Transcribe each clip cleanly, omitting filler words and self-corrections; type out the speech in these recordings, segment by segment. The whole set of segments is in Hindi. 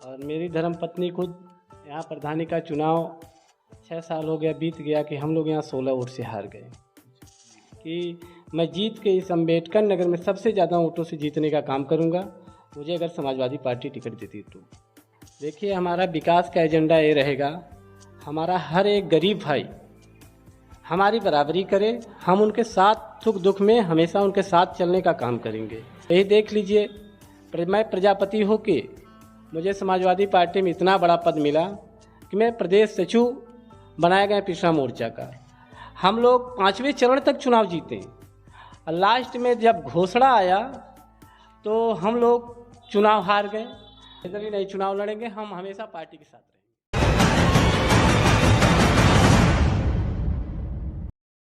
और मेरी धर्मपत्नी खुद यहाँ प्रधानी का चुनाव 6 साल हो गया बीत गया कि हम लोग यहाँ 16 वोट से हार गए कि मैं जीत के इस अम्बेडकर नगर में सबसे ज़्यादा वोटों से जीतने का काम करूँगा मुझे अगर समाजवादी पार्टी टिकट देती तो। देखिए, हमारा विकास का एजेंडा ये रहेगा, हमारा हर एक गरीब भाई हमारी बराबरी करे, हम उनके साथ सुख दुख में हमेशा उनके साथ चलने का काम करेंगे। यही देख लीजिए, मैं प्रजापति होके मुझे समाजवादी पार्टी में इतना बड़ा पद मिला कि मैं प्रदेश सचिव बनाया गया पिछड़ा मोर्चा का। हम लोग 5वें चरण तक चुनाव जीते और लास्ट में जब घोषणा आया तो हम लोग चुनाव हार गए। इधर ही नहीं चुनाव लड़ेंगे, हम हमेशा पार्टी के साथ रहेंगे।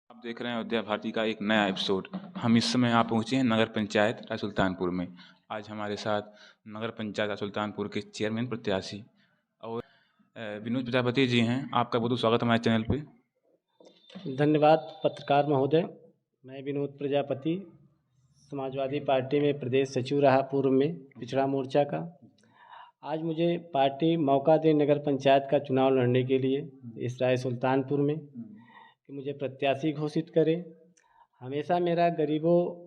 आप देख रहे हैं अयोध्या भारती का एक नया एपिसोड। हम इस समय यहाँ पहुँचे हैं नगर पंचायत राय सुल्तानपुर में। आज हमारे साथ नगर पंचायत राय सुल्तानपुर के चेयरमैन प्रत्याशी और विनोद प्रजापति जी हैं। आपका बहुत बहुत स्वागत हमारे चैनल पे। धन्यवाद पत्रकार महोदय। मैं विनोद प्रजापति, समाजवादी पार्टी में प्रदेश सचिव रहा पूर्व में पिछड़ा मोर्चा का। आज मुझे पार्टी मौका दे नगर पंचायत का चुनाव लड़ने के लिए इस राय सुल्तानपुर में कि मुझे प्रत्याशी घोषित करे। हमेशा मेरा गरीबों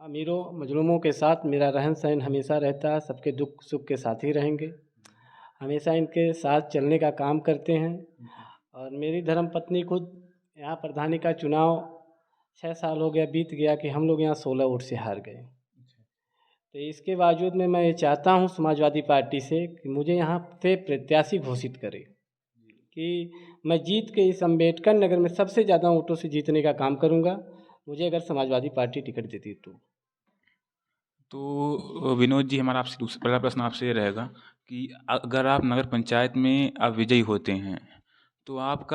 अमीरों मजलूमों के साथ मेरा रहन सहन हमेशा रहता है, सबके दुख सुख के साथ ही रहेंगे, हमेशा इनके साथ चलने का काम करते हैं। और मेरी धर्मपत्नी खुद यहाँ प्रधानी का चुनाव 6 साल हो गया बीत गया कि हम लोग यहाँ 16 वोट से हार गए। तो इसके बावजूद में मैं ये चाहता हूँ समाजवादी पार्टी से कि मुझे यहाँ पे प्रत्याशी घोषित करे कि मैं जीत के इस अम्बेडकर नगर में सबसे ज़्यादा वोटों से जीतने का काम करूँगा मुझे अगर समाजवादी पार्टी टिकट देती तो विनोद जी, हमारा आपसे पहला प्रश्न आपसे ये रहेगा कि अगर आप नगर पंचायत में आप विजयी होते हैं तो आप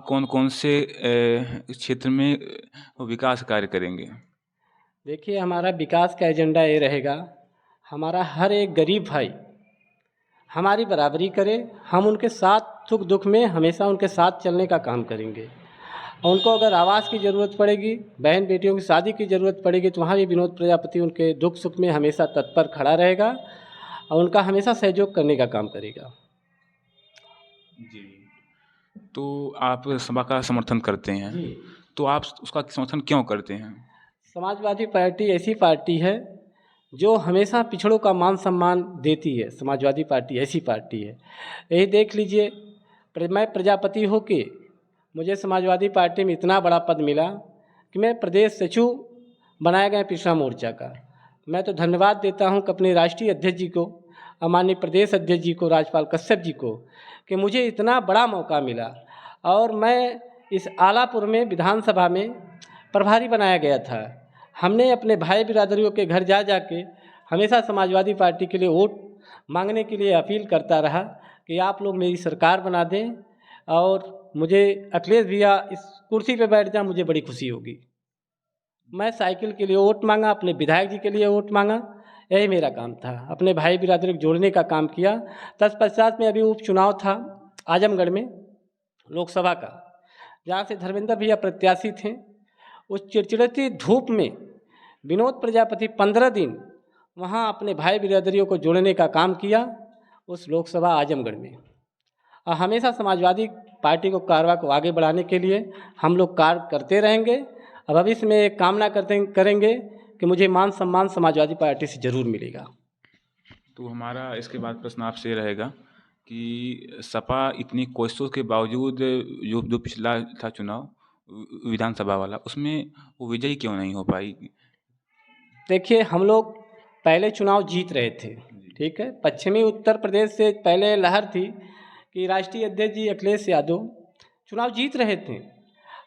कौन कौन से क्षेत्र में विकास कार्य करेंगे? देखिए, हमारा विकास का एजेंडा ये रहेगा, हमारा हर एक गरीब भाई हमारी बराबरी करे, हम उनके साथ सुख दुख में हमेशा उनके साथ चलने का काम करेंगे। उनको अगर आवास की ज़रूरत पड़ेगी, बहन बेटियों की शादी की ज़रूरत पड़ेगी तो वहाँ भी विनोद प्रजापति उनके दुख सुख में हमेशा तत्पर खड़ा रहेगा और उनका हमेशा सहयोग करने का काम करेगा। जी, तो आप सभा का समर्थन करते हैं जी। तो आप उसका समर्थन क्यों करते हैं? समाजवादी पार्टी ऐसी पार्टी है जो हमेशा पिछड़ों का मान सम्मान देती है। समाजवादी पार्टी ऐसी पार्टी है। यही देख लीजिए, मैं प्रजापति होके मुझे समाजवादी पार्टी में इतना बड़ा पद मिला कि मैं प्रदेश सचिव बनाया गया पिछड़ा मोर्चा का। मैं तो धन्यवाद देता हूं कि अपने राष्ट्रीय अध्यक्ष जी को, माननीय प्रदेश अध्यक्ष जी को, राज्यपाल कश्यप जी को, कि मुझे इतना बड़ा मौका मिला और मैं इस आलापुर में विधानसभा में प्रभारी बनाया गया था। हमने अपने भाई बिरादरियों के घर जा के हमेशा समाजवादी पार्टी के लिए वोट मांगने के लिए अपील करता रहा कि आप लोग मेरी सरकार बना दें और मुझे अखिलेश भैया इस कुर्सी पे बैठ जाए, मुझे बड़ी खुशी होगी। मैं साइकिल के लिए वोट मांगा, अपने विधायक जी के लिए वोट मांगा, यही मेरा काम था। अपने भाई बिरादरी को जोड़ने का काम किया। तत्पश्चात में अभी उपचुनाव था आजमगढ़ में लोकसभा का, जहाँ से धर्मेंद्र भैया प्रत्याशी थे। उस चिड़चिड़ती धूप में विनोद प्रजापति 15 दिन वहाँ अपने भाई बिरादरियों को जोड़ने का काम किया उस लोकसभा आजमगढ़ में। और हमेशा समाजवादी पार्टी को कारवा को आगे बढ़ाने के लिए हम लोग कार्य करते रहेंगे। अब भविष्य में एक कामना करेंगे कि मुझे मान सम्मान समाजवादी पार्टी से ज़रूर मिलेगा। तो हमारा इसके बाद प्रश्न आपसे रहेगा कि सपा इतनी कोशिशों के बावजूद जो पिछला था चुनाव विधानसभा वाला, उसमें वो विजयी क्यों नहीं हो पाई? देखिए, हम लोग पहले चुनाव जीत रहे थे, ठीक है। पश्चिमी उत्तर प्रदेश से पहले लहर थी कि राष्ट्रीय अध्यक्ष जी अखिलेश यादव चुनाव जीत रहे थे।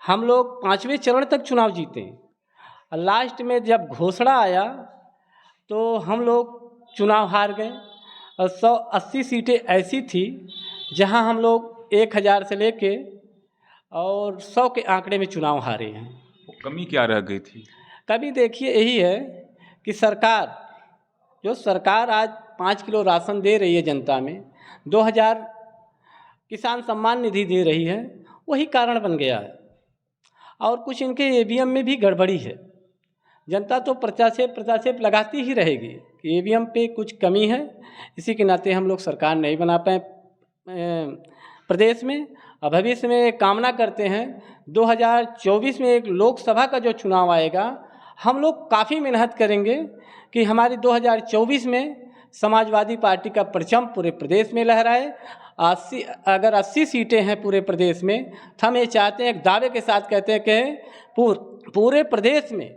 हम लोग 5वें चरण तक चुनाव जीते और लास्ट में जब घोषणा आया तो हम लोग चुनाव हार गए। और 180 सीटें ऐसी थी जहां हम लोग 1000 से लेके और 100 के आंकड़े में चुनाव हारे हैं। वो कमी क्या रह गई थी? कभी देखिए, यही है कि सरकार आज 5 किलो राशन दे रही है जनता में, 2000 किसान सम्मान निधि दे रही है, वही कारण बन गया है। और कुछ इनके ईवीएम में भी गड़बड़ी है। जनता तो प्रत्याशेप लगाती ही रहेगी कि ईवीएम पे कुछ कमी है, इसी के नाते हम लोग सरकार नहीं बना पाए प्रदेश में। और भविष्य में कामना करते हैं 2024 में एक लोकसभा का जो चुनाव आएगा, हम लोग काफ़ी मेहनत करेंगे कि हमारी 2024 में समाजवादी पार्टी का परचम पूरे प्रदेश में लहराए। 80 सीटें हैं पूरे प्रदेश में, तो हम ये चाहते हैं, एक दावे के साथ कहते हैं कि पूरे प्रदेश में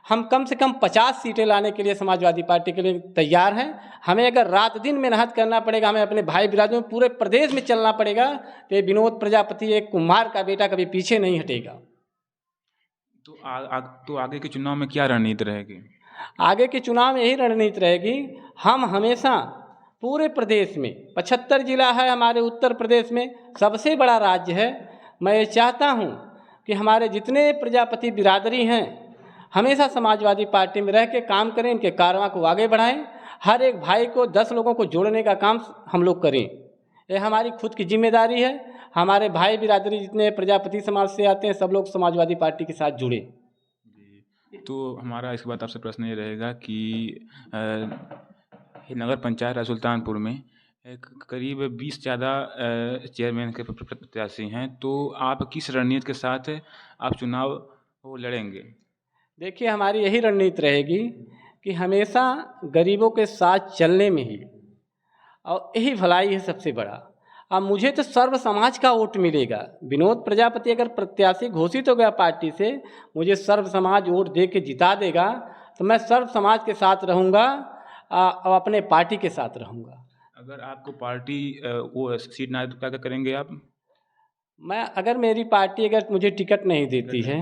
हम कम से कम 50 सीटें लाने के लिए समाजवादी पार्टी के लिए तैयार हैं। हमें अगर रात दिन मेहनत करना पड़ेगा, हमें अपने भाई बिरादरों में पूरे प्रदेश में चलना पड़ेगा, तो ये विनोद प्रजापति एक कुम्हार का बेटा कभी पीछे नहीं हटेगा। तो आगे के चुनाव में क्या रणनीति रहेगी? आगे के चुनाव में यही रणनीति रहेगी, हम हमेशा पूरे प्रदेश में 75 जिला है हमारे उत्तर प्रदेश में, सबसे बड़ा राज्य है। मैं ये चाहता हूँ कि हमारे जितने प्रजापति बिरादरी हैं हमेशा समाजवादी पार्टी में रह के काम करें, इनके कारवां को आगे बढ़ाएं। हर एक भाई को 10 लोगों को जोड़ने का काम हम लोग करें, ये हमारी खुद की जिम्मेदारी है। हमारे भाई बिरादरी जितने प्रजापति समाज से आते हैं सब लोग समाजवादी पार्टी के साथ जुड़े। तो हमारा इसके बाद आपसे प्रश्न ये रहेगा कि नगर पंचायत राय सुल्तानपुर में करीब 20 ज़्यादा चेयरमैन के प्रत्याशी हैं, तो आप किस रणनीति के साथ आप चुनाव वो लड़ेंगे? देखिए, हमारी यही रणनीति रहेगी कि हमेशा गरीबों के साथ चलने में ही, और यही भलाई है सबसे बड़ा। अब मुझे तो सर्व समाज का वोट मिलेगा। विनोद प्रजापति अगर प्रत्याशी घोषित हो गया पार्टी से, मुझे सर्व समाज वोट दे के जिता देगा, तो मैं सर्व समाज के साथ रहूँगा और अपने पार्टी के साथ रहूँगा। अगर आपको पार्टी वो सीट ना, तो क्या करेंगे आप? मैं अगर मेरी पार्टी अगर मुझे टिकट नहीं देती है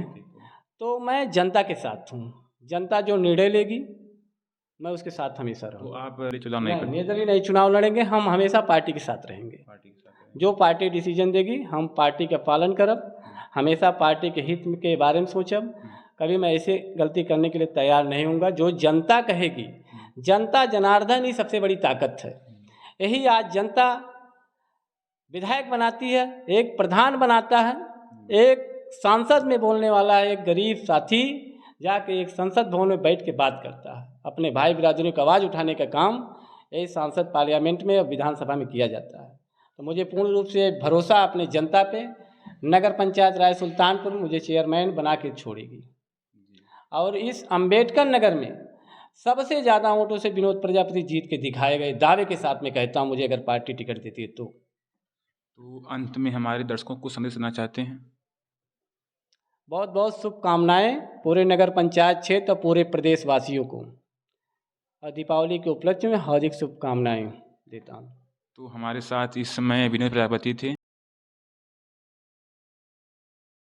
तो मैं जनता के साथ हूँ। जनता जो निर्णय लेगी मैं उसके साथ हमेशा रहूँगा। तो आप चुनाव नहीं चुनाव लड़ेंगे, हम हमेशा पार्टी के साथ रहेंगे। जो पार्टी डिसीजन देगी हम पार्टी का पालन करब, हमेशा पार्टी के हित के बारे में सोचब। कभी मैं ऐसे गलती करने के लिए तैयार नहीं हूँगा। जो जनता कहेगी, जनता जनार्दन ही सबसे बड़ी ताकत है। यही आज जनता विधायक बनाती है, एक प्रधान बनाता है, एक सांसद में बोलने वाला है, एक गरीब साथी जाके एक संसद भवन में बैठ के बात करता है। अपने भाई बिरादरियों की आवाज़ उठाने का काम यही सांसद पार्लियामेंट में और विधानसभा में किया जाता है। तो मुझे पूर्ण रूप से भरोसा अपने जनता पे, नगर पंचायत राय सुल्तानपुर मुझे चेयरमैन बना के छोड़ेगी। और इस अम्बेडकर नगर में सबसे ज़्यादा वोटों से विनोद प्रजापति जीत के दिखाए गए दावे के साथ में कहता हूँ, मुझे अगर पार्टी टिकट देती है तो अंत में हमारे दर्शकों को संदेश देना चाहते हैं? बहुत बहुत शुभकामनाएं पूरे नगर पंचायत क्षेत्र और पूरे प्रदेशवासियों को, और दीपावली के उपलक्ष्य में हार्दिक शुभकामनाएं देता हूँ। तो हमारे साथ इस समय विनोद प्रजापति थे।